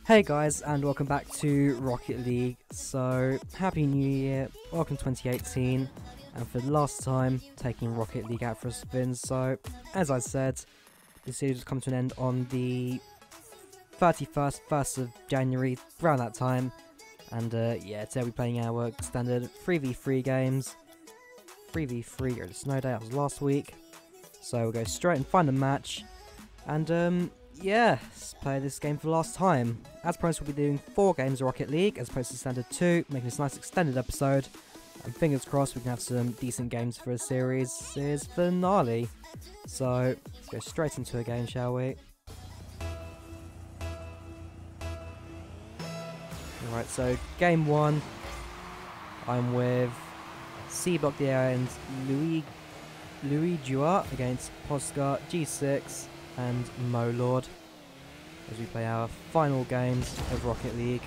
Hey guys, and welcome back to Rocket League. So, Happy New Year, welcome 2018, and for the last time, taking Rocket League out for a spin. So, as I said, the series will come to an end on the 1st of January, around that time. And yeah, today we're playing our standard 3v3 games. 3v3 or the snow day, that was last week. So we'll go straight and find a match. And yeah, let's play this game for the last time. As promised, we'll be doing 4 games of Rocket League as opposed to standard 2, making this a nice extended episode. And fingers crossed we can have some decent games for a series finale. So let's go straight into a game, shall we? Alright, so game 1, I'm with C-Block the Air and Drawyah against Posca, G6 and Mo Lord as we play our final games of Rocket League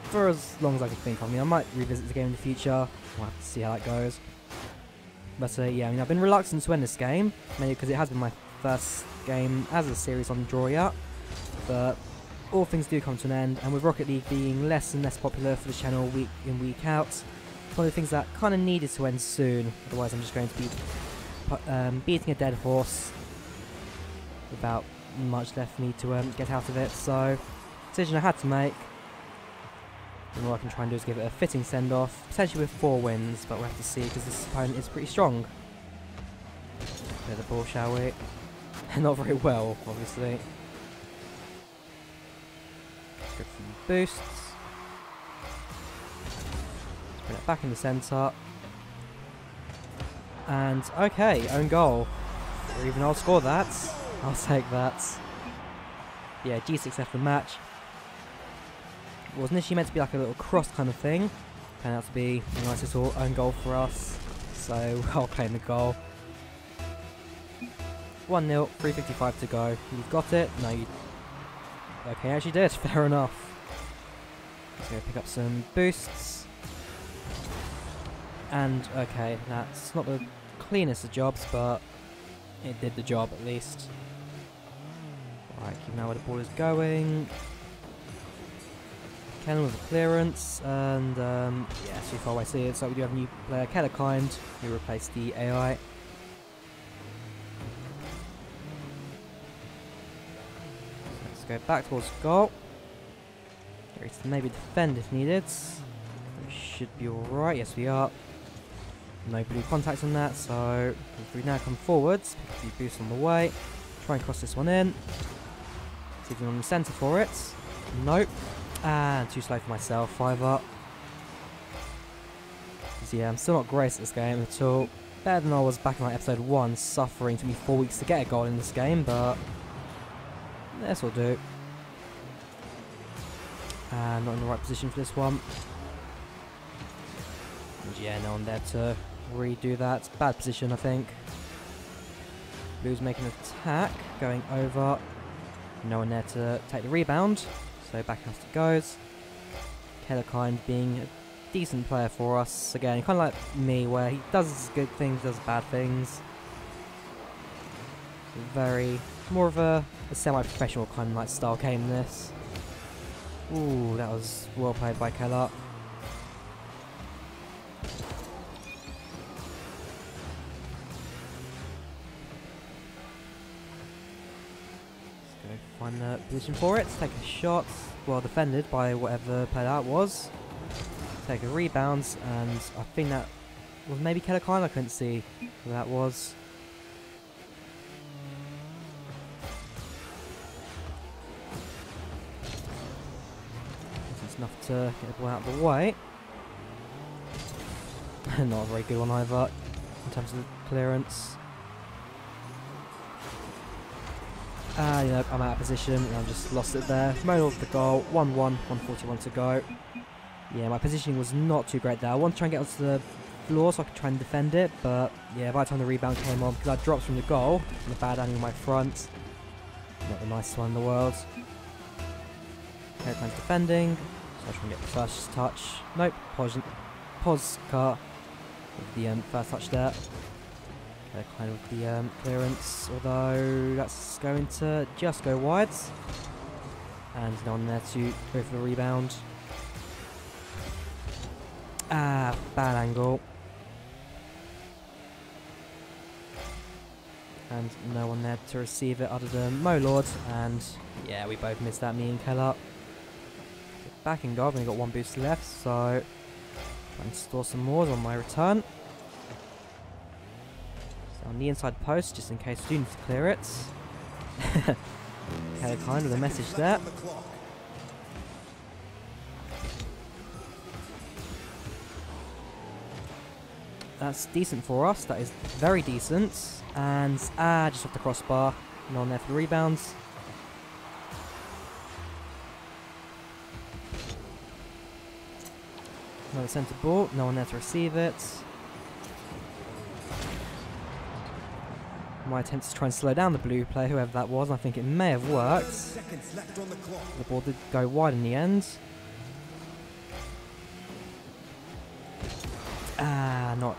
for as long as I can think of. I mean, I might revisit the game in the future, we'll have to see how that goes. But yeah, I mean, I've been reluctant to win this game, mainly because it has been my first game as a series on Drawyah, but all things do come to an end, and with Rocket League being less and less popular for the channel week in, week out, it's one of the things that kind of needed to end soon, otherwise I'm just going to be beating a dead horse without much left for me to get out of it. So, decision I had to make, and all I can try and do is give it a fitting send-off, potentially with 4 wins, but we'll have to see because this opponent is pretty strong. Play the ball, shall we? Not very well, obviously. Let's go for some boosts. Let's bring it back in the centre. And okay, own goal. Or even I'll score that. I'll take that. Yeah, G6 left the match. It was initially meant to be like a little cross kind of thing. Turned out to be a nice little own goal for us. So I'll claim the goal. 1-0, 3:55 to go. You've got it? No, you... Okay, I actually did. Fair enough. Let's go pick up some boosts. And okay, that's not the cleanest of jobs, but it did the job at least. Alright, keep now where the ball is going. Ken with a clearance, and yeah, too far away. So we do have a new player, Kind, who replaced the AI. Let's go back towards goal. Here to maybe defend if needed. We should be alright, yes we are. No blue contact on that, so if we now come forwards, pick a few boosts on the way, try and cross this one in. See if we're on the centre for it. Nope. And too slow for myself, 5 up. So yeah, I'm still not great at this game at all. Better than I was back in like episode 1, suffering. It took me 4 weeks to get a goal in this game, but this will do. And not in the right position for this one. And yeah, no one there to redo that. Bad position, I think. Blue's making an attack, going over. No one there to take the rebound, so back as it goes. Kind being a decent player for us. Again, kind of like me, where he does good things, does bad things. Very, more of a semi-professional kind of like style game this. Ooh, that was well played by Keller. Find the position for it, take a shot, well defended by whatever player that was. Take a rebound, and I think that was maybe Kind. I couldn't see who that was. It's enough to get the ball out of the way. Not a very good one either, in terms of clearance. You know, I'm out of position and I've just lost it there. Mo off the goal, 1-1, 1:41 to go. Yeah, my positioning was not too great there. I want to try and get onto the floor so I could try and defend it, but yeah, by the time the rebound came on, because I dropped from the goal, and a bad angle on my front. Not the nicest one in the world. Airplane's defending, so I try and get the first touch. Nope, Posca with the first touch there. Kind of the clearance, although that's going to just go wide. And no one there to go for the rebound. Ah, bad angle. And no one there to receive it other than Molord. And yeah, we both missed that, me and Keller. Back in goal, I've only got one boost left, so try and store some more on my return. So on the inside post, just in case we do need to clear it. Okay, kind of a message there. That's decent for us, that is very decent. And, just off the crossbar. No one there for the rebounds. Another centre ball, no one there to receive it. My attempt to try and slow down the blue player, whoever that was, I think it may have worked. The ball did go wide in the end. Not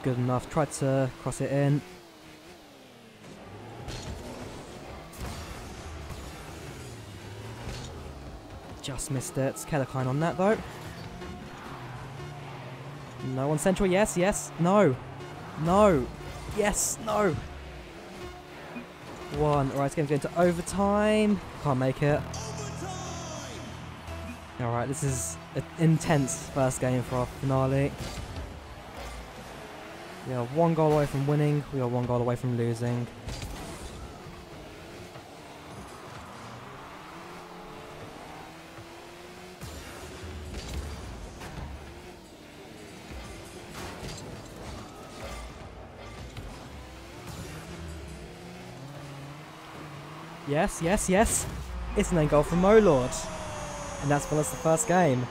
good enough. Tried to cross it in. Just missed it. Kellerkine on that though. No one central. Yes, yes. No. No. Yes, no. One. Alright, this game's going to overtime. Can't make it. Alright, this is an intense first game for our finale. We are 1 goal away from winning. We are 1 goal away from losing. Yes, yes, yes. It's an end goal from Molord. And that's for us the first game.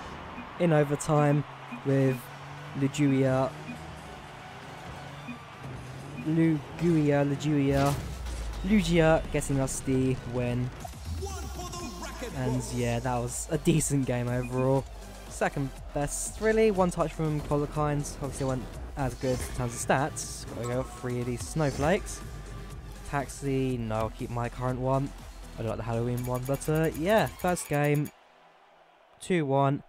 In overtime with Lugia getting us the win. And yeah, that was a decent game overall. Second best, really. 1 touch from Kellerkine. Obviously, went as good in terms of stats. Gotta go 3 of these snowflakes. Taxi, no, I'll keep my current one. I don't like the Halloween one, but yeah, first game, 2-1.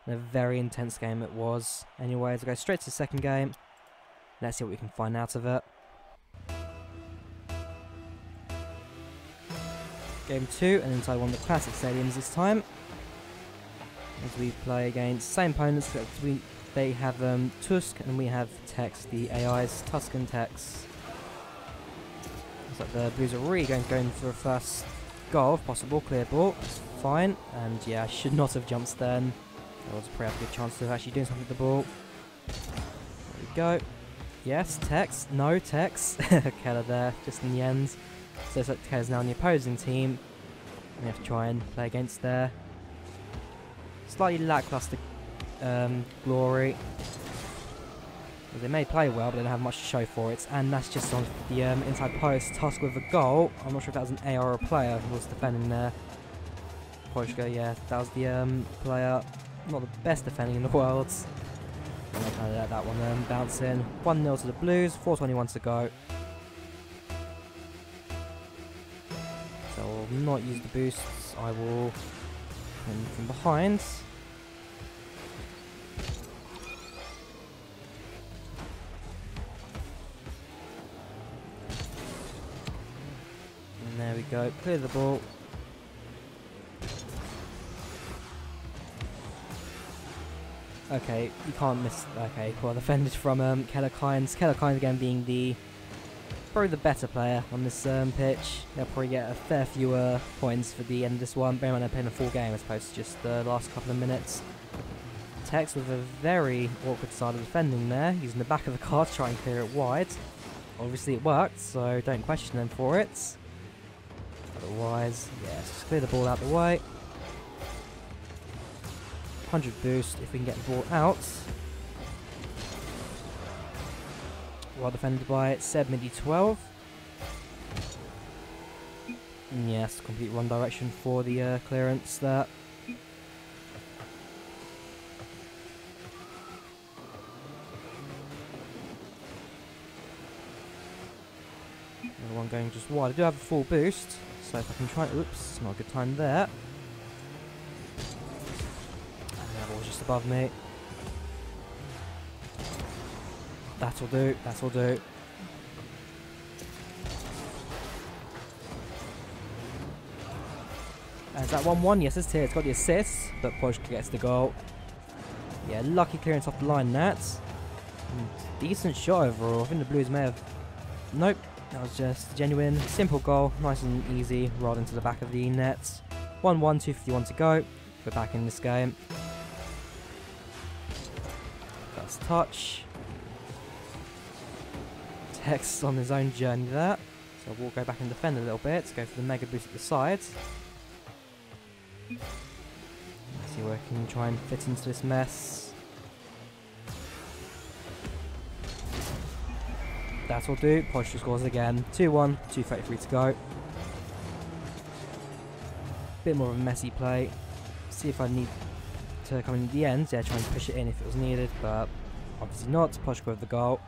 And a very intense game it was. Anyways, I'll go straight to the second game. Let's see what we can find out of it. Game 2, and inside one of the classic stadiums this time. As we play against same opponents, they have Tusk and we have Tex, the AI's Tuscan Tex. Looks like the Blues are really going for a first goal, if possible, clear ball. That's fine, and yeah, I should not have jumped then. There was a pretty good chance of actually doing something with the ball. There we go. Yes, Tex. No, Tex. Keller there, just in the end. So it's like Keller's now on the opposing team. We have to try and play against their slightly lackluster glory. Well, they may play well, but they don't have much to show for it. And that's just on the inside post. Tusk with a goal. I'm not sure if that was an AR or a player who was defending there. Portugal, yeah, that was the player. Not the best defending in the world. And I kind of let that one bounce in. 1-0 to the Blues, 4:21 to go. So I will not use the boosts. I will come from behind. And there we go. Clear the ball. Okay, you can't miss. Okay, well defended from Kellerkine. Kellerkine again being probably the better player on this pitch. They'll probably get a fair few points for the end of this one. Bear in mind they're playing a full game as opposed to just the last couple of minutes. Tex with a very awkward style of defending there, using the back of the car to try and clear it wide. Obviously it worked, so don't question them for it. Otherwise, yeah, just clear the ball out the way. 100 boost if we can get the ball out. Well defended by Seb Midi 12. And yes, complete run direction for the clearance there. Another one going just wide. I do have a full boost, so if I can try... Oops, not a good time there. And that ball's just above me. That'll do, that'll do. Is that 1-1? Yes, it's here. It's got the assist, but Podge gets the goal. Yeah, lucky clearance off the line, that. Decent shot overall. I think the Blues may have... Nope. That was just a genuine, simple goal. Nice and easy. Rolled into the back of the net. 1-1, 2:51 to go. We're back in this game. First touch. Tex on his own journey there. So we'll go back and defend a little bit. Go for the mega boost at the sides. Let's see where I can try and fit into this mess. That'll do. Podge scores again. 2-1, 2:33 to go. Bit more of a messy play. See if I need to come in at the end. Yeah, try and push it in if it was needed, but obviously not. Podge with the goal.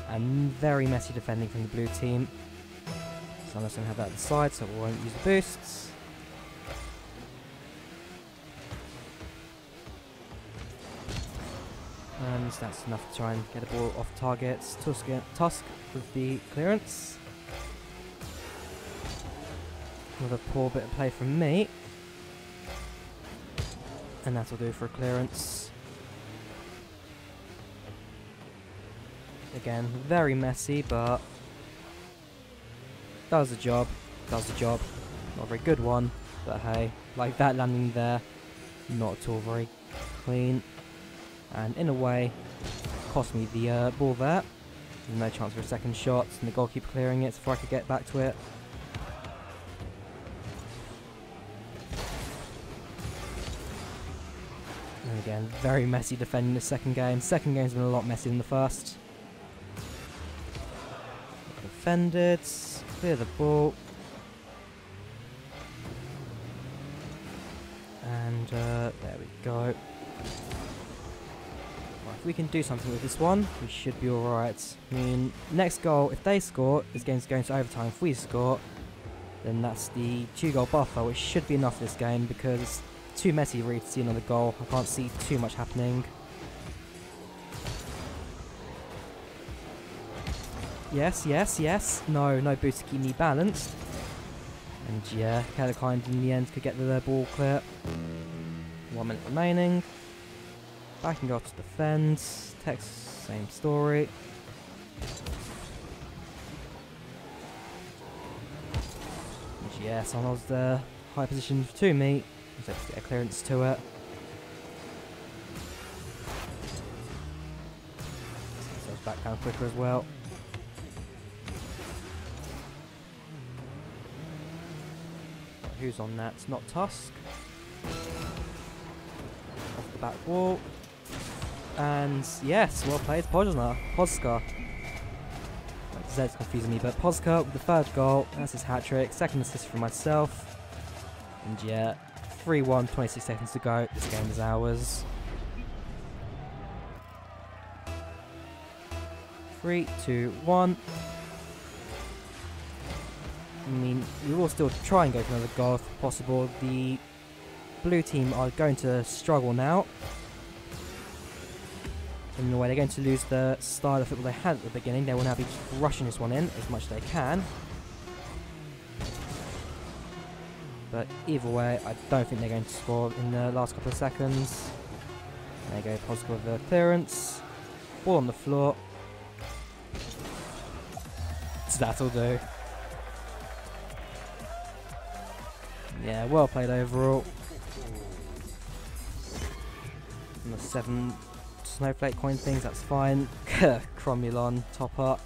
And very messy defending from the blue team. So I'm just going to have that at the side, so we won't use the boosts. And that's enough to try and get a ball off targets. Tusk with the clearance. Another poor bit of play from me. And that'll do for a clearance. Again, very messy, but does the job. Does the job. Not a very good one, but hey, like that landing there, not at all very clean. And in a way, cost me the ball there. There's no chance for a second shot, and the goalkeeper clearing it before I could get back to it. And again, very messy defending the second game. Second game's been a lot messier than the first. Defended, clear the ball. And there we go. If we can do something with this one, we should be alright. I mean, next goal, if they score, this game's going to overtime. If we score, then that's the 2-goal buffer, which should be enough this game because it's too messy really to see another goal. I can't see too much happening. Yes, yes, yes. No, no boost to keep me balanced. And yeah, Kellerkind in the end could get the ball clear. 1 minute remaining. Backing off to defend. Tex, same story. And yeah, Sonal's the high position to me. So let's get a clearance to it. So it's back down quicker as well. Who's on that? It's not Tusk. Off the back wall. And yes, well played, Podska. Zed's confusing me, but Podska with the third goal. That's his hat-trick. Second assist from myself. And yeah, 3-1, 26 seconds to go. This game is ours. 3, 2, 1. I mean, we will still try and go for another goal if possible. The blue team are going to struggle now. In a way, they're going to lose the style of football they had at the beginning. They will now be rushing this one in as much as they can. But either way, I don't think they're going to score in the last couple of seconds. There you go, Podska with the clearance. Ball on the floor. So that'll do. Yeah, well played overall. And the 7 snowflake coin things, that's fine. Cromulon, top up.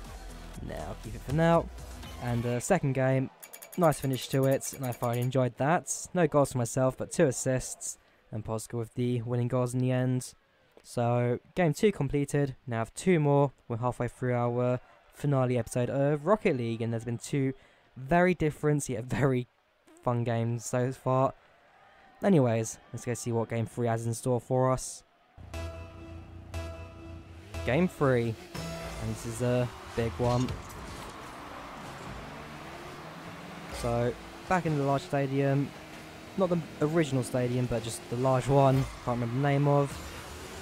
Nah, I'll keep it for now. And second game, nice finish to it, and I thoroughly enjoyed that. No goals for myself, but 2 assists, and Podska with the winning goals in the end. So, game 2 completed. Now I have 2 more. We're halfway through our finale episode of Rocket League, and there's been 2 very different yet very fun games so far. Anyways, let's go see what game 3 has in store for us. Game 3, and this is a big one. So, back in the large stadium. Not the original stadium, but just the large one. Can't remember the name of.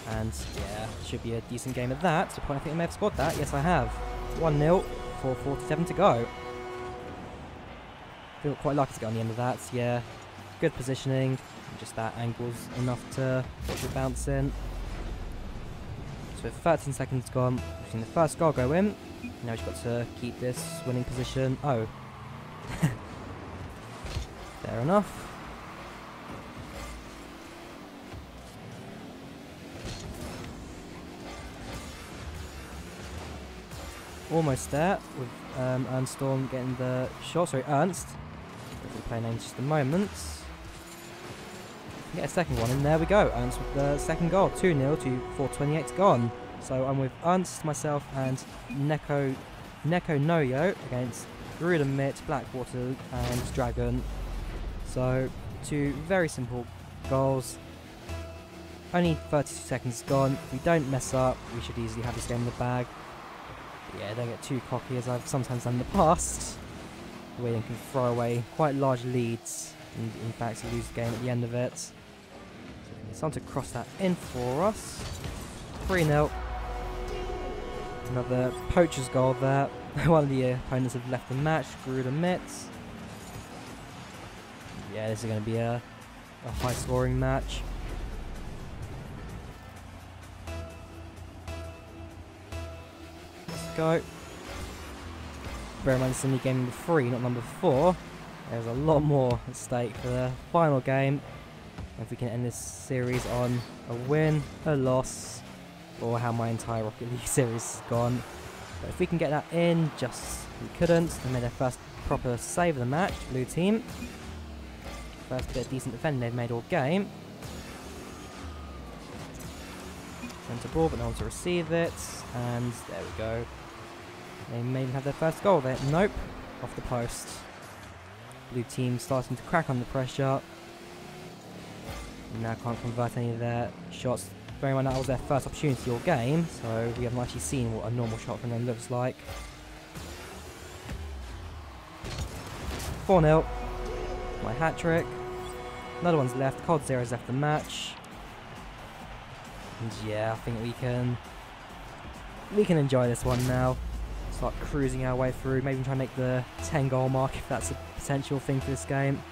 And, yeah, should be a decent game at that. To the point I think I may have scored that. Yes, I have. 1-0, 4:47 to go. Feel quite lucky to get on the end of that. Yeah, good positioning. Just that angle's enough to watch it bounce in. So with 13 seconds gone, we've seen the first goal go in. Now we've got to keep this winning position. Oh. Fair enough. Almost there with Ernst Storm getting the shot. Sorry, Ernst. We'll play names just a moment. Get a second one, and there we go. Ernst with the second goal. 2-0 to 4:28 gone. So I'm with Ernst, myself, and Neko Noyo against Rudamit, Blackwater, and Dragon. So 2 very simple goals. Only 32 seconds gone. If we don't mess up, we should easily have this game in the bag. But yeah, don't get too cocky as I've sometimes done in the past. Where you can throw away quite large leads and in fact lose the game at the end of it. So it's time to cross that in for us. 3-0. Another poacher's goal there. One of the opponents have left the match, Rudamit. Yeah, this is going to be a high scoring match. Go. Bear in mind this is only game number 3, not number 4. There's a lot more at stake for the final game. If we can end this series on a win, a loss, or how my entire Rocket League series has gone. But if we can get that in, just we couldn't. They made their first proper save of the match, blue team. First bit of decent defending they've made all game. Centre ball, but no one to receive it. And there we go. They may even have their first goal there. Nope. Off the post. Blue team starting to crack under pressure. Now can't convert any of their shots. Bearing in mind that was their first opportunity all game, so we haven't actually seen what a normal shot from them looks like. 4-0. My hat trick. Another one's left. Cod Zero's left the match. And yeah, I think we can enjoy this one now. Start cruising our way through. Maybe try and make the 10 goal mark if that's a potential thing for this game.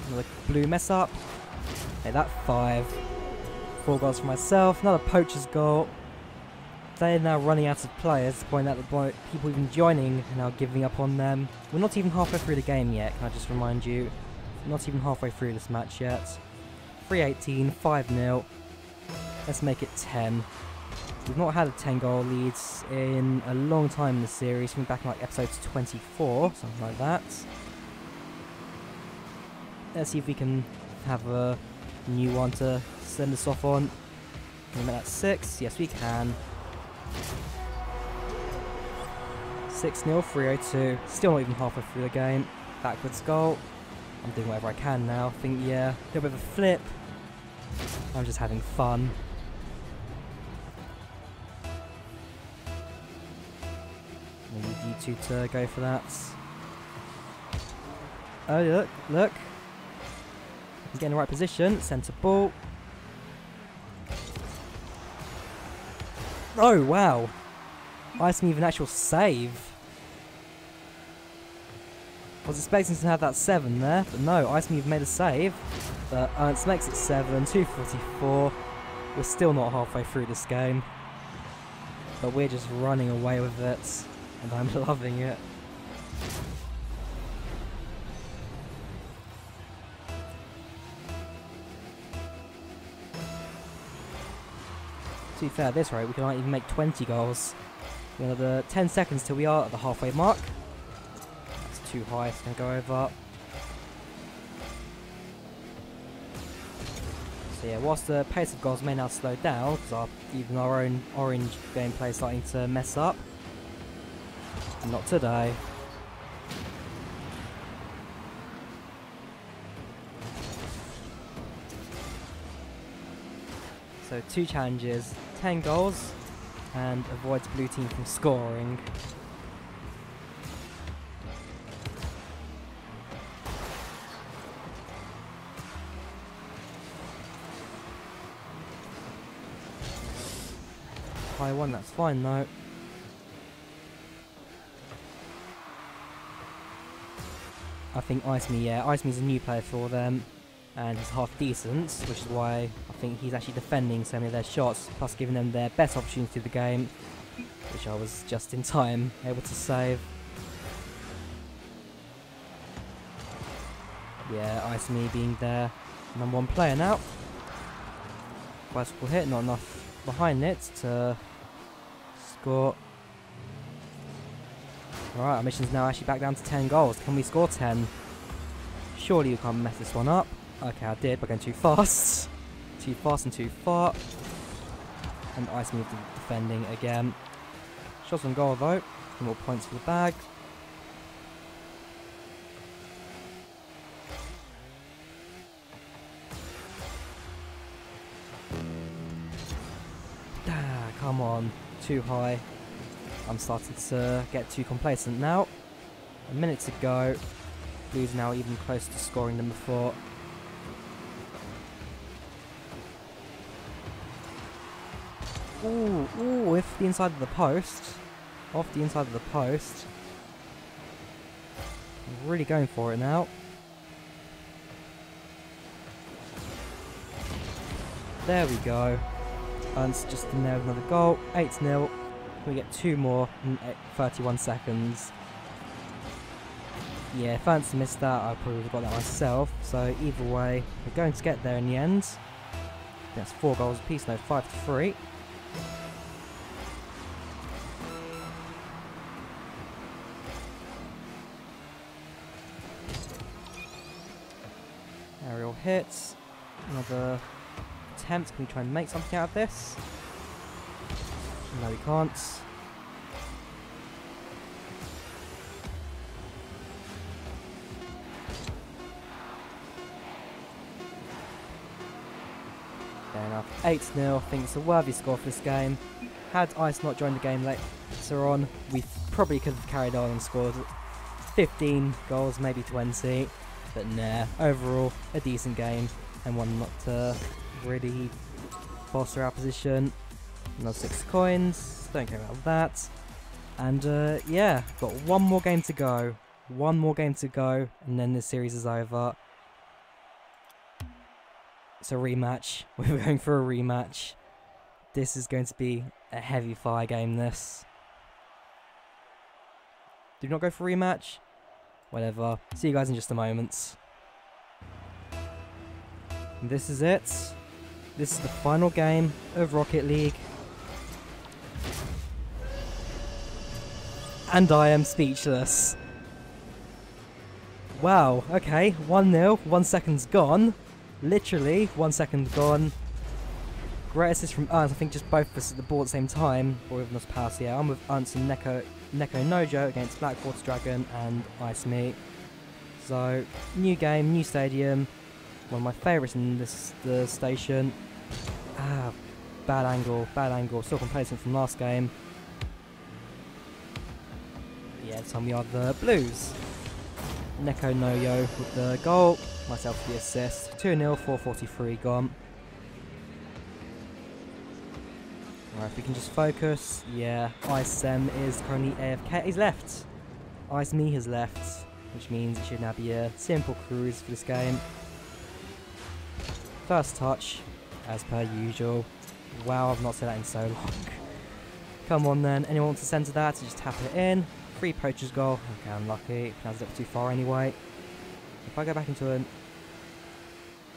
Another blue mess up. Hey, that 5. 4 goals for myself. Another poacher's goal. They're now running out of players, to the point that the people even joining are now giving up on them. We're not even halfway through the game yet, can I just remind you. Not even halfway through this match yet. 3-18, 5-0. Let's make it 10. We've not had a 10 goal leads in a long time in the series. We're back in like episode 24, something like that. Let's see if we can have a new one to send us off on. Can we make that 6? Yes, we can. 6-0, 3-0-2. Still not even halfway through the game. Backwards goal. I'm doing whatever I can now. I think, yeah, a little bit of a flip. I'm just having fun. I need you two to go for that. Oh, look. I'm getting the right position. Centre ball. Oh, wow. Ice me with an actual save. I was expecting to have that 7 there, but no, Ice me have made a save. But Ernst makes it 7, 2:44. We're still not halfway through this game. But we're just running away with it. And I'm loving it. To be fair, at this rate, we can even make 20 goals. Another 10 seconds till we are at the halfway mark. That's too high, it's going to go over. So yeah, whilst the pace of goals may now slow down, because even our own orange gameplay is starting to mess up. Not today. So 2 challenges, 10 goals, and avoids blue team from scoring. High one, that's fine though. I think Ice-Me's a new player for them, and he's half decent, which is why I think he's actually defending so many of their shots, plus giving them their best opportunity of the game, which I was just in time able to save. Yeah, Ice-Me being their #1 player now. Bicycle hit, not enough behind it to score. Alright, our mission's now actually back down to 10 goals. Can we score 10? Surely you can't mess this one up. Okay, I did by going too fast. Too fast and too far. And Ice-Me defending again. Shots on goal though. 2 more points for the bag. Come on, too high. I'm starting to get too complacent now. A minute to go. Blue's now even closer to scoring than before. Ooh, if the inside of the post. Off the inside of the post. I'm really going for it now. There we go. Ernst just in there with another goal. 8-0. We get 2 more in 31 seconds. Yeah, if Ernst missed that, I probably would have got that myself. So either way, we're going to get there in the end. That's 4 goals apiece, no, 5-3. Aerial hits. Another attempt. Can we try and make something out of this? No, we can't. Fair enough. 8-0. I think it's a worthy score for this game. Had Ice not joined the game later on, we probably could have carried on and scored 15 goals, maybe 20. But nah, overall, a decent game and one not to really bolster our position. Another 6 coins, don't care about that. And yeah, got 1 more game to go. 1 more game to go, and then this series is over. It's a rematch. We're going for a rematch. This is going to be a heavy fire game, this. Do not go for a rematch? Whatever. See you guys in just a moment. And this is it. This is the final game of Rocket League. And I am speechless. Wow, okay, 1-0, 1 second's gone. Literally, 1 second gone. Great assist from Ernst, I think just both of us at the ball at the same time. Or with us pass, yeah. I'm with Ernst and Neko Nojo against Blackwater Dragon and Ice-Me. So, new game, new stadium. One of my favourites in the station. Ah, bad angle. Still complacent from last game. Yeah, this time we are the Blues. Neko Noyo with the goal, myself the assist. 2-0, 4:43 gone. Alright, if we can just focus. Yeah, Ice-Sem is currently AFK. He's left. Ice-Me has left, which means it should now be a simple cruise for this game. First touch, as per usual. Wow, I've not said that in so long. Come on then, anyone want to centre that? So just tap it in. Free poacher's goal. Okay, unlucky. That's a little too far anyway. If I go back into a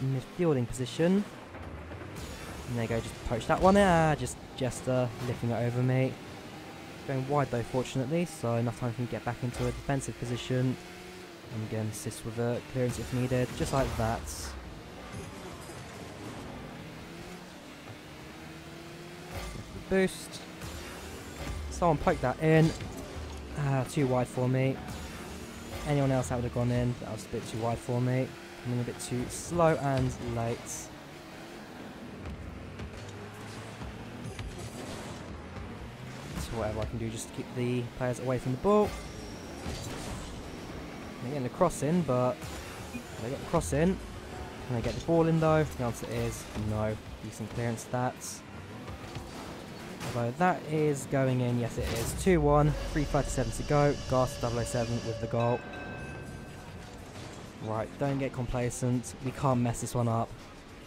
midfielding position, and there you go, just poach that one. Just Jester lifting it over me. Going wide though, fortunately, so enough time for me to get back into a defensive position. And again, assist with a clearance if needed, just like that. Boost. Someone poked that in. Too wide for me. Anyone else that would have gone in, that was a bit too wide for me. I'm a bit too slow and late. whatever I can do just to keep the players away from the ball. They're getting the cross in, but they got the cross in. Can they get the ball in though? The answer is no. Decent clearance stats. Although that is going in, yes it is. 2-1, 3:37 to go. Gas 007 with the goal. Right, don't get complacent. We can't mess this one up.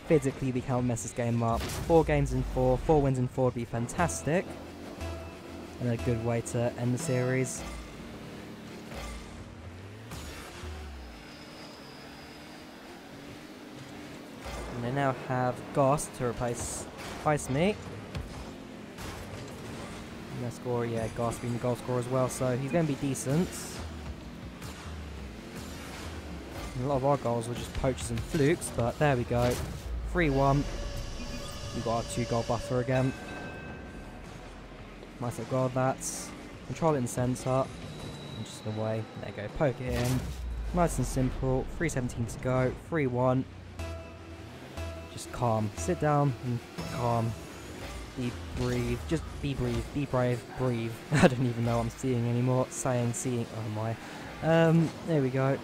Physically, we can't mess this game up. 4 games in 4, 4 wins in 4 would be fantastic. And a good way to end the series. And they now have Goss to replace Ice Meat. And their score, yeah, Goss being the goal scorer as well, so he's going to be decent. And a lot of our goals were just poachers and flukes, but there we go. 3-1. We've got our 2-goal buffer again. Nice little goal, that's. Control it in the centre. And just away. There you go, poke it in. Nice and simple. 3:17 to go. 3-1. Just calm. Sit down and calm. Breathe. Just be brave. Be brave. Breathe. I don't even know what I'm seeing anymore. Seeing. Oh my. There we go.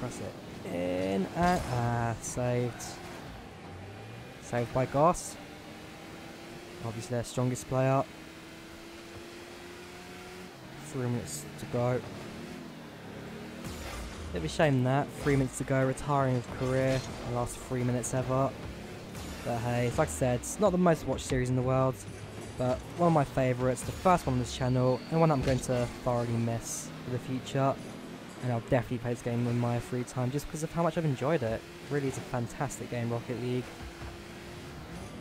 Press it in and saved. Saved by Goss. Obviously their strongest player. 3 minutes to go. Bit of a shame that. 3 minutes to go, retiring his career. The last 3 minutes ever. But hey, like I said, it's not the most watched series in the world, but one of my favourites, the first one on this channel, and one that I'm going to thoroughly miss for the future. And I'll definitely play this game in my free time just because of how much I've enjoyed it. Really, it's a fantastic game, Rocket League.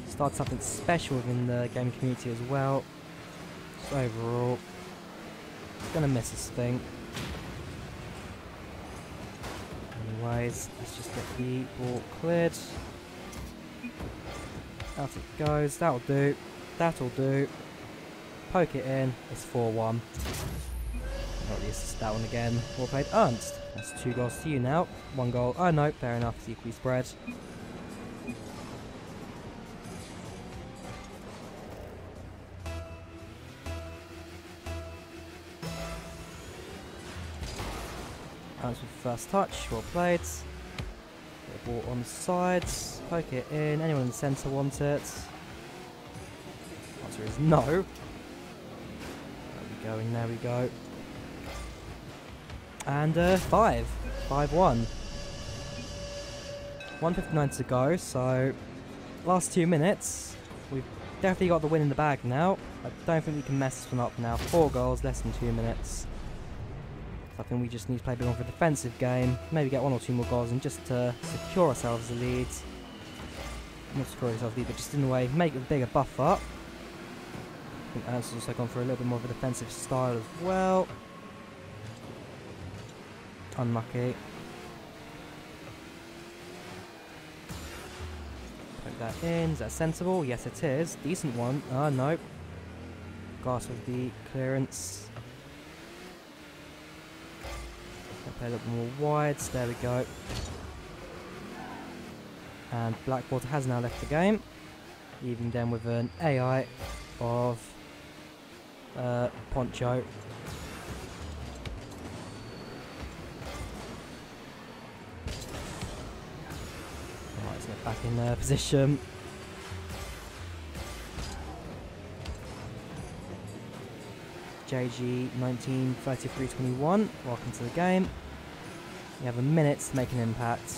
Started something special within the game community as well. Just overall, gonna miss this thing. Anyways, let's just get the ball cleared. Out it goes. That'll do. That'll do. Poke it in. It's 4-1. Already assist that one again. Well played, Ernst. That's 2 goals to you now. 1 goal. Oh no, fair enough. It's equally spread. Ernst with first touch. Well played. Get the ball on the sides. Poke it in. Anyone in the centre want it? Answer is no. There we go. And there we go. And 5-1. 1:59 to go, so last 2 minutes. We've definitely got the win in the bag now. I don't think we can mess this one up now. 4 goals, less than 2 minutes. So I think we just need to play a bit more of a defensive game. Maybe get 1 or 2 more goals and just to secure ourselves the lead. Not secure ourselves the lead, but just in a way make a bigger buffer. I think Ernst has also gone for a little bit more of a defensive style as well. Unlucky. Put that in. Is that sensible? Yes, it is. Decent one. No. Glass with the clearance. Play a little more wide. There we go. And Blackwater has now left the game, leaving them with an AI of Poncho. Back in position. JG 1933-21. Welcome to the game. You have a minute to make an impact.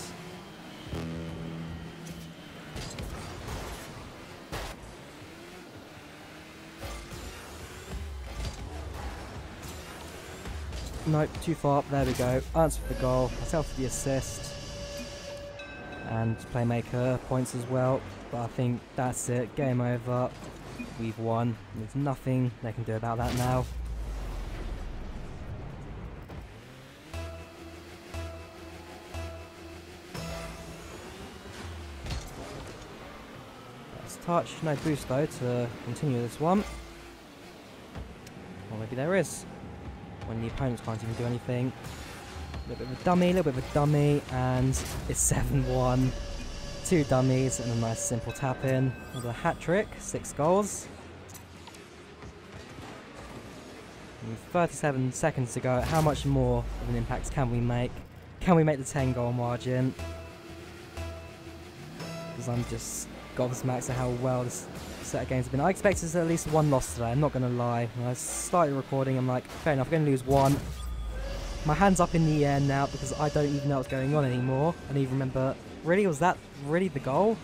Nope, too far up. There we go. Answer for the goal. Myself for the assist. And playmaker points as well, but I think that's it. Game over. We've won. There's nothing they can do about that now. Let's touch. No boost though to continue this one. Or maybe there is. When the opponents can't even do anything. A little bit of a dummy, and it's 7-1. 2 dummies and a nice simple tap in. With a hat trick, 6 goals. With 37 seconds to go, how much more of an impact can we make? Can we make the 10 goal margin? Because I'm just gobsmacked at how well this set of games have been. I expected at least one loss today, I'm not going to lie. When I started recording, I'm like, fair enough, I'm going to lose one. My hand's up in the air now because I don't even know what's going on anymore. I don't even remember, really, was that really the goal?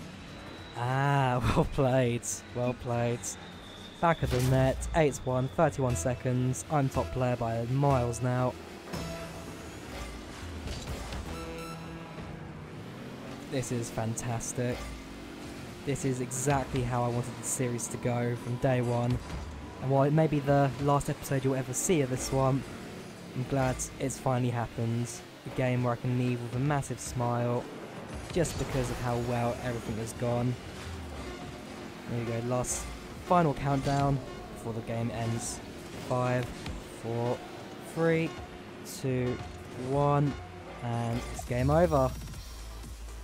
Ah, well played, well played. Back of the net, 8-1, 31 seconds. I'm top player by miles now. This is fantastic. This is exactly how I wanted the series to go from day one. And while it may be the last episode you'll ever see of this one, I'm glad it's finally happened. A game where I can leave with a massive smile, just because of how well everything has gone. There we go, final countdown before the game ends. 5, 4, 3, 2, 1, and it's game over.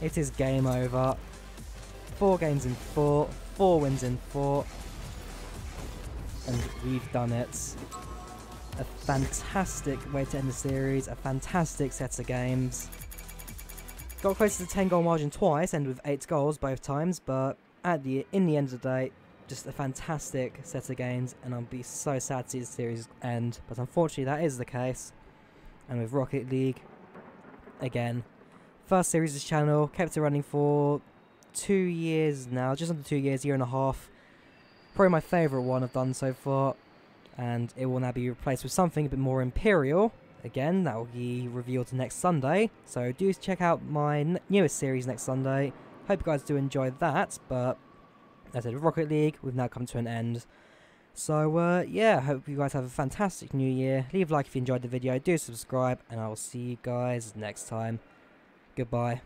It is game over. 4 games in 4, 4 wins in 4, and we've done it. A fantastic way to end the series, a fantastic set of games. Got close to the 10 goal margin twice, ended with 8 goals both times, but in the end of the day, just a fantastic set of games, and I'll be so sad to see the series end, but unfortunately that is the case. And with Rocket League, again, first series of this channel, kept it running for 2 years now, just under 2 years, year and a half. Probably my favourite one I've done so far, and it will now be replaced with something a bit more imperial. Again, that will be revealed next Sunday, so do check out my newest series next Sunday. Hope you guys do enjoy that, but as I said, Rocket League, we've now come to an end. So, yeah, hope you guys have a fantastic new year. Leave a like if you enjoyed the video, do subscribe, and I will see you guys next time. Goodbye.